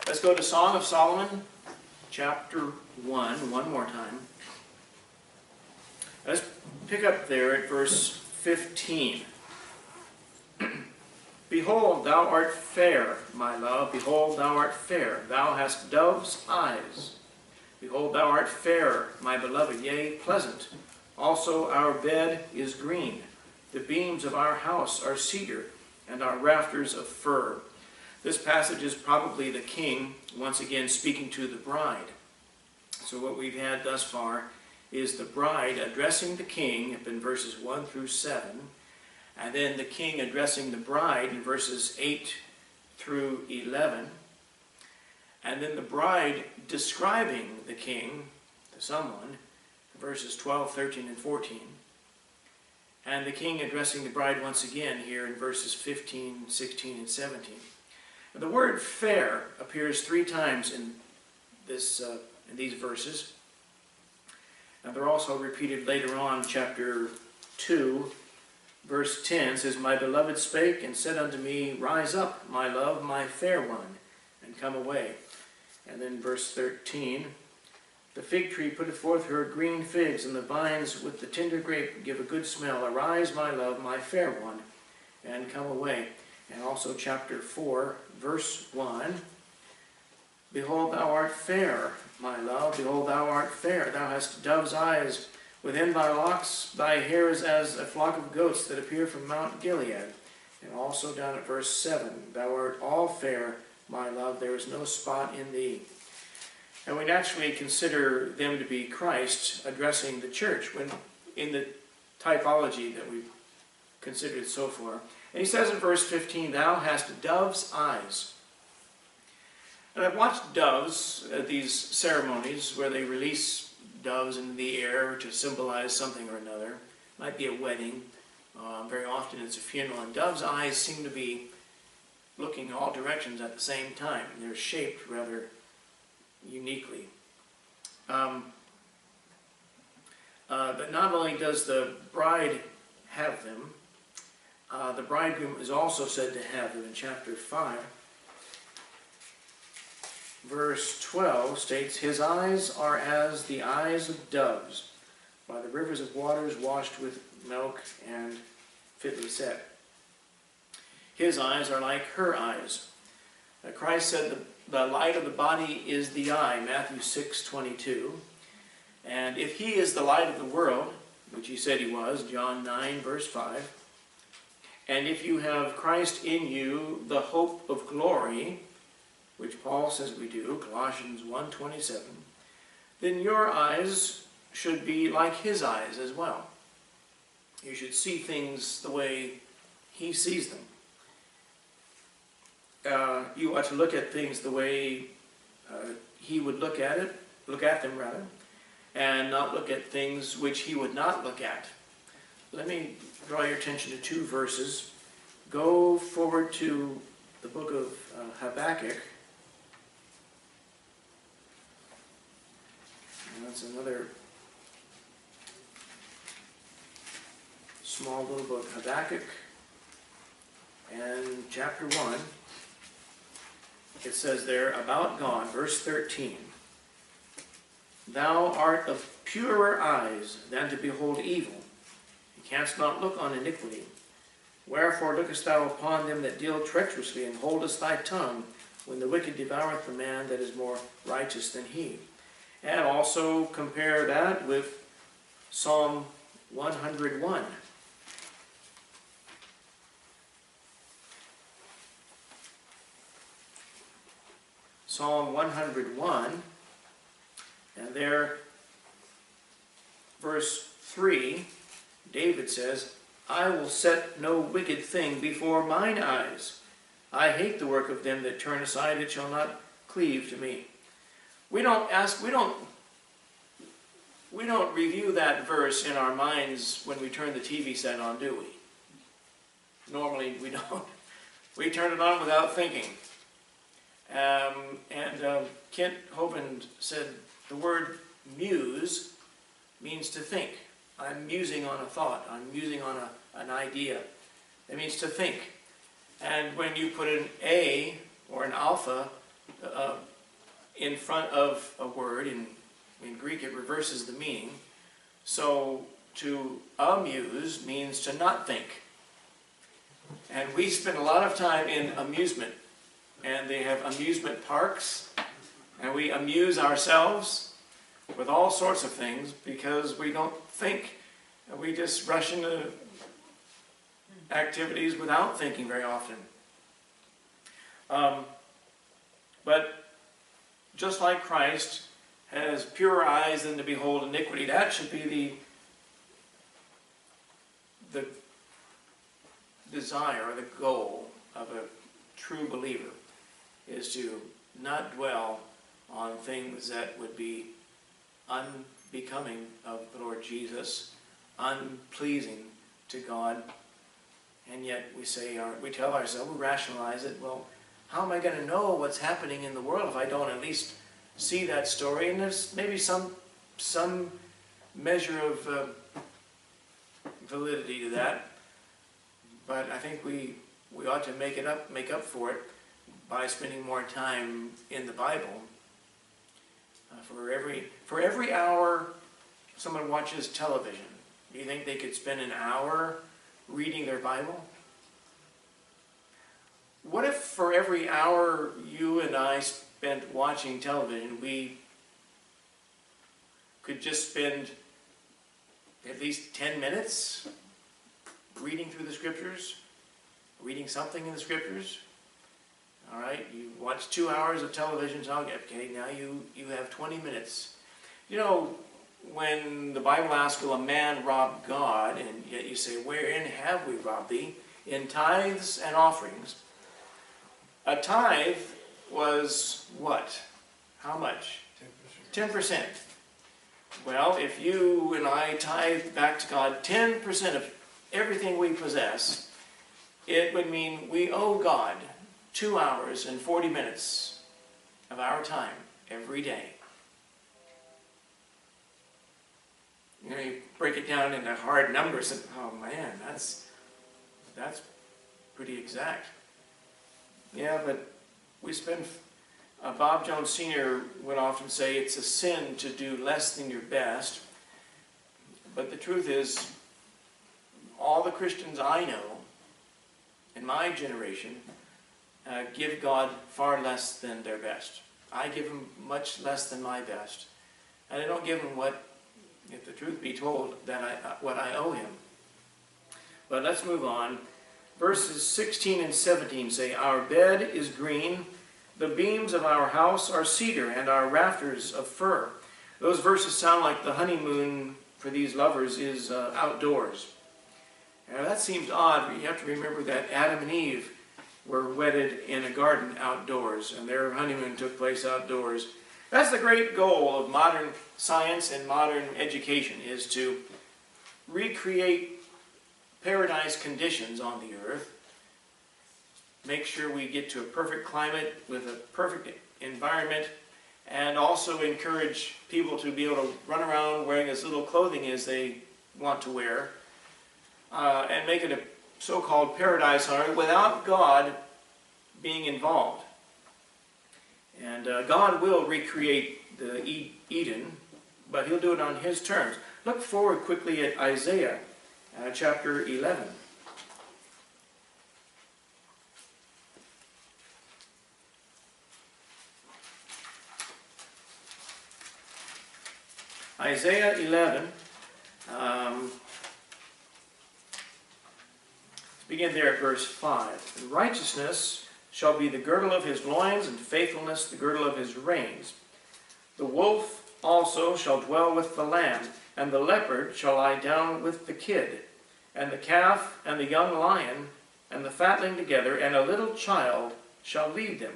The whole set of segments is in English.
Let's go to Song of Solomon, chapter 1, one more time. Let's pick up there at verse 15. Behold, thou art fair, my love. Behold, thou art fair. Thou hast dove's eyes. Behold, thou art fair, my beloved, yea, pleasant. Also our bed is green. The beams of our house are cedar, and our rafters of fir. This passage is probably the king, once again speaking to the bride. So what we've had thus far is the bride addressing the king up in verses 1 through 7, and then the king addressing the bride in verses 8 through 11, and then the bride describing the king to someone, verses 12, 13, and 14, and the king addressing the bride once again here in verses 15, 16, and 17. And the word fair appears 3 times in these verses, and they're also repeated later on. Chapter 2, verse 10 says, My beloved spake and said unto me, Rise up, my love, my fair one, and come away. And then verse 13, The fig tree putteth forth her green figs, and the vines with the tender grape give a good smell. Arise, my love, my fair one, and come away. And also chapter 4, verse 1, Behold, thou art fair, my love. Behold, thou art fair. Thou hast dove's eyes. Within thy locks, thy hair is as a flock of goats that appear from Mount Gilead. And also down at verse 7, Thou art all fair, my love. There is no spot in thee. And we naturally consider them to be Christ addressing the church when in the typology that we've considered so far. And he says in verse 15, Thou hast dove's eyes. And I've watched doves at these ceremonies where they release doves into the air to symbolize something or another. It might be a wedding. Very often it's a funeral. And doves' eyes seem to be looking in all directions at the same time. They're shaped rather uniquely. But not only does the bride have them, the bridegroom is also said to have them. In chapter 5, verse 12 states, His eyes are as the eyes of doves, by the rivers of waters washed with milk and fitly set. His eyes are like her eyes. Christ said the light of the body is the eye, Matthew 6:22. And if he is the light of the world, which he said he was, John 9, verse 5, and if you have Christ in you, the hope of glory, which Paul says we do, Colossians 1:27, then your eyes should be like his eyes as well. You should see things the way he sees them. You ought to look at things the way he would look at them, and not look at things which he would not look at. Let me draw your attention to 2 verses. Go forward to the book of Habakkuk. And that's another small little book, Habakkuk, and chapter 1. It says there, about God, verse 13, Thou art of purer eyes than to behold evil. You canst not look on iniquity. Wherefore lookest thou upon them that deal treacherously, and holdest thy tongue when the wicked devoureth the man that is more righteous than he? And also compare that with Psalm 101. Psalm 101, and there, verse 3, David says, I will set no wicked thing before mine eyes. I hate the work of them that turn aside, it shall not cleave to me. We don't review that verse in our minds when we turn the TV set on, do we? Normally we don't. We turn it on without thinking. Kent Hovind said the word muse means to think. I'm musing on a thought. I'm musing on an idea. It means to think. And when you put an A or an alpha in front of a word. In Greek, it reverses the meaning. So to amuse means to not think. And we spend a lot of time in amusement. And they have amusement parks. And we amuse ourselves with all sorts of things because we don't think. We just rush into activities without thinking very often. But just like Christ has purer eyes than to behold iniquity, that should be the desire or the goal of a true believer, is to not dwell on things that would be unbecoming of the Lord Jesus, unpleasing to God. And yet we tell ourselves, we rationalize it, well, how am I going to know what's happening in the world if I don't at least see that story? And there's maybe some measure of validity to that. But I think we ought to make up for it by spending more time in the Bible. For every hour someone watches television, do you think they could spend an hour reading their Bible? What if for every hour you and I spent watching television, we could just spend at least 10 minutes reading through the Scriptures, reading something in the Scriptures? All right, you watch 2 hours of television, so okay, now you have 20 minutes. You know, when the Bible asks, will a man rob God? And yet you say, wherein have we robbed thee? In tithes and offerings. A tithe was what? How much? 10%. 10%. Well, if you and I tithe back to God 10% of everything we possess, it would mean we owe God 2 hours and 40 minutes of our time every day. You know, you break it down into hard numbers and, oh man, that's pretty exact. Yeah, but we spend, Bob Jones Sr. would often say it's a sin to do less than your best. But the truth is, all the Christians I know in my generation give God far less than their best. I give him much less than my best. And I don't give him what, if the truth be told, what I owe him. But let's move on. Verses 16 and 17 say, our bed is green, the beams of our house are cedar, and our rafters of fir. Those verses sound like the honeymoon for these lovers is outdoors. Now that seems odd, but you have to remember that Adam and Eve were wedded in a garden outdoors, and their honeymoon took place outdoors. That's the great goal of modern science and modern education, is to recreate paradise conditions on the earth, make sure we get to a perfect climate with a perfect environment, and also encourage people to be able to run around wearing as little clothing as they want to wear, and make it a so-called paradise on earth without God being involved. And God will recreate the Eden, but he'll do it on his terms. Look forward quickly at Isaiah chapter 11. Isaiah 11. Let's begin there at verse 5. And righteousness shall be the girdle of his loins, and faithfulness the girdle of his reins. The wolf also shall dwell with the lamb, and the leopard shall lie down with the kid, and the calf and the young lion and the fatling together, and a little child shall lead them.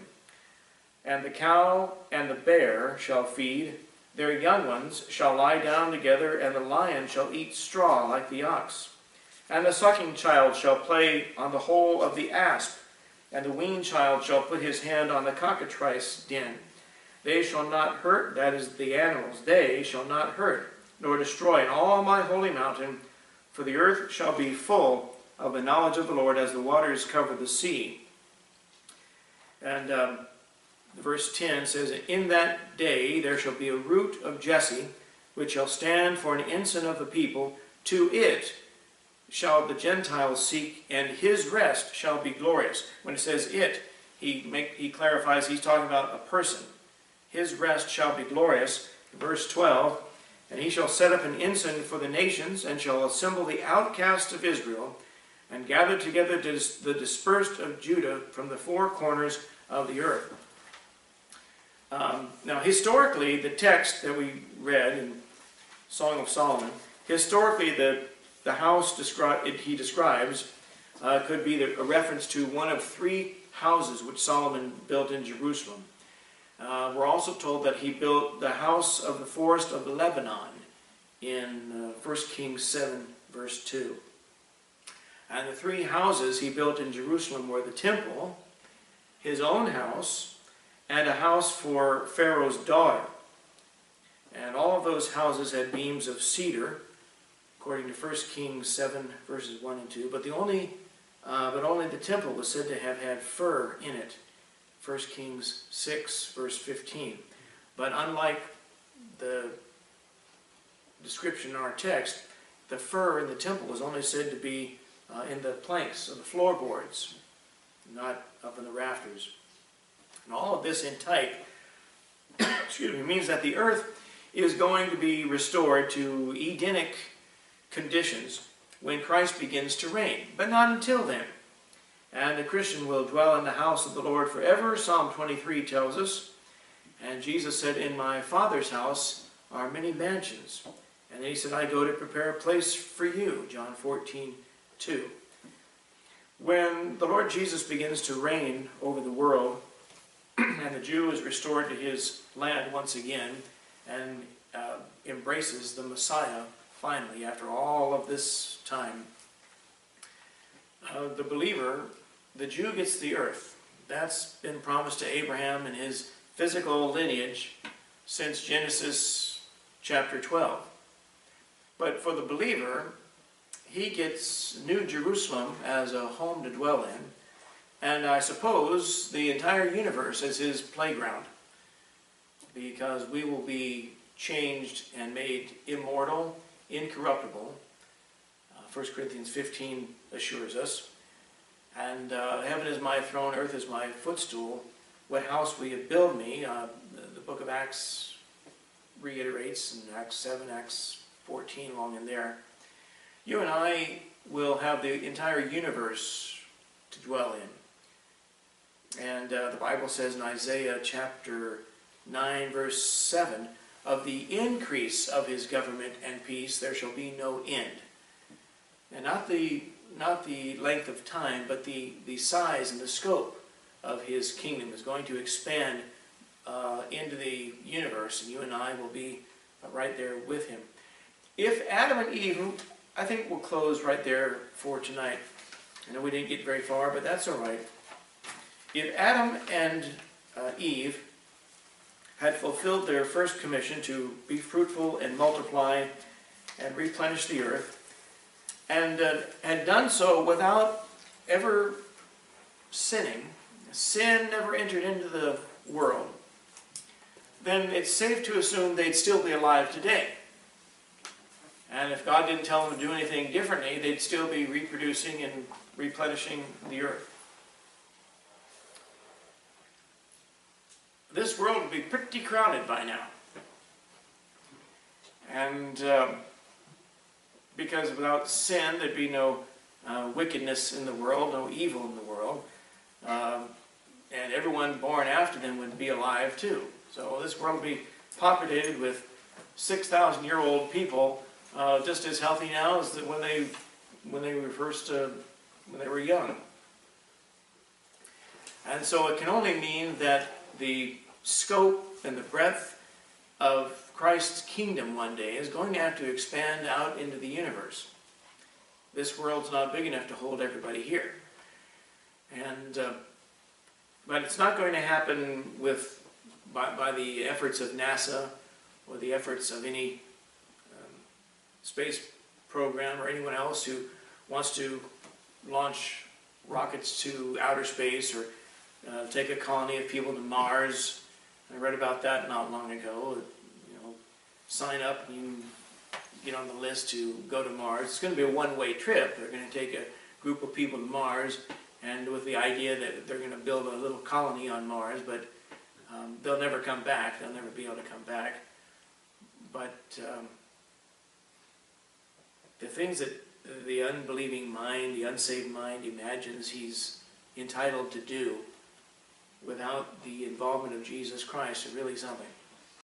And the cow and the bear shall feed, their young ones shall lie down together, and the lion shall eat straw like the ox. And the sucking child shall play on the hole of the asp, and the weaned child shall put his hand on the cockatrice den. They shall not hurt, that is the animals, they shall not hurt, nor destroy in all my holy mountain, for the earth shall be full of the knowledge of the Lord as the waters cover the sea. And verse 10 says, "In that day there shall be a root of Jesse, which shall stand for an ensign of the people. To it shall the Gentiles seek, and his rest shall be glorious." When it says it, he clarifies he's talking about a person. His rest shall be glorious. Verse 12, "And he shall set up an ensign for the nations, and shall assemble the outcasts of Israel, and gather together the dispersed of Judah from the four corners of the earth." Now, historically, the text that we read in Song of Solomon, historically, the house he describes could be a reference to one of three houses which Solomon built in Jerusalem. We're also told that he built the house of the forest of Lebanon in 1 Kings 7, verse 2. And the three houses he built in Jerusalem were the temple, his own house, and a house for Pharaoh's daughter. And all of those houses had beams of cedar, according to 1 Kings 7, verses 1 and 2. But only the temple was said to have had fir in it. 1 Kings 6, verse 15. But unlike the description in our text, the fir in the temple was only said to be in the planks of the floorboards, not up in the rafters. And all of this in type means that the earth is going to be restored to Edenic conditions when Christ begins to reign, but not until then. And the Christian will dwell in the house of the Lord forever, Psalm 23 tells us. And Jesus said, "In my Father's house are many mansions." And then he said, "I go to prepare a place for you," John 14:2. When the Lord Jesus begins to reign over the world, and the Jew is restored to his land once again, and embraces the Messiah finally after all of this time, the believer, the Jew, gets the earth. That's been promised to Abraham and his physical lineage since Genesis chapter 12. But for the believer, he gets New Jerusalem as a home to dwell in, and I suppose the entire universe as his playground, because we will be changed and made immortal, incorruptible. 1 Corinthians 15 assures us. And heaven is my throne, earth is my footstool. What house will you build me? The book of Acts reiterates in Acts 7, Acts 14, along in there. You and I will have the entire universe to dwell in. And the Bible says in Isaiah chapter 9, verse 7, "Of the increase of his government and peace there shall be no end." And not the length of time, but the size and the scope of his kingdom is going to expand into the universe, and you and I will be right there with him. If Adam and Eve, I think we'll close right there for tonight. I know we didn't get very far, but that's all right. If Adam and Eve had fulfilled their first commission to be fruitful and multiply and replenish the earth, and had done so without ever sinning, sin never entered into the world, then it's safe to assume they'd still be alive today. And if God didn't tell them to do anything differently, they'd still be reproducing and replenishing the earth. This world would be pretty crowded by now. And because without sin, there'd be no wickedness in the world, no evil in the world. And everyone born after them would be alive too. So this world would be populated with 6,000-year-old people, just as healthy now as when they were young. And so it can only mean that the scope and the breadth of Christ's kingdom one day is going to have to expand out into the universe. This world's not big enough to hold everybody here. And but it's not going to happen by the efforts of NASA or the efforts of any space program or anyone else who wants to launch rockets to outer space or take a colony of people to Mars. I read about that not long ago. Sign up and you get on the list to go to Mars. It's going to be a one-way trip. They're going to take a group of people to Mars, and with the idea that they're going to build a little colony on Mars, but they'll never come back. They'll never be able to come back. But the things that the unbelieving mind, the unsaved mind imagines he's entitled to do without the involvement of Jesus Christ are really something.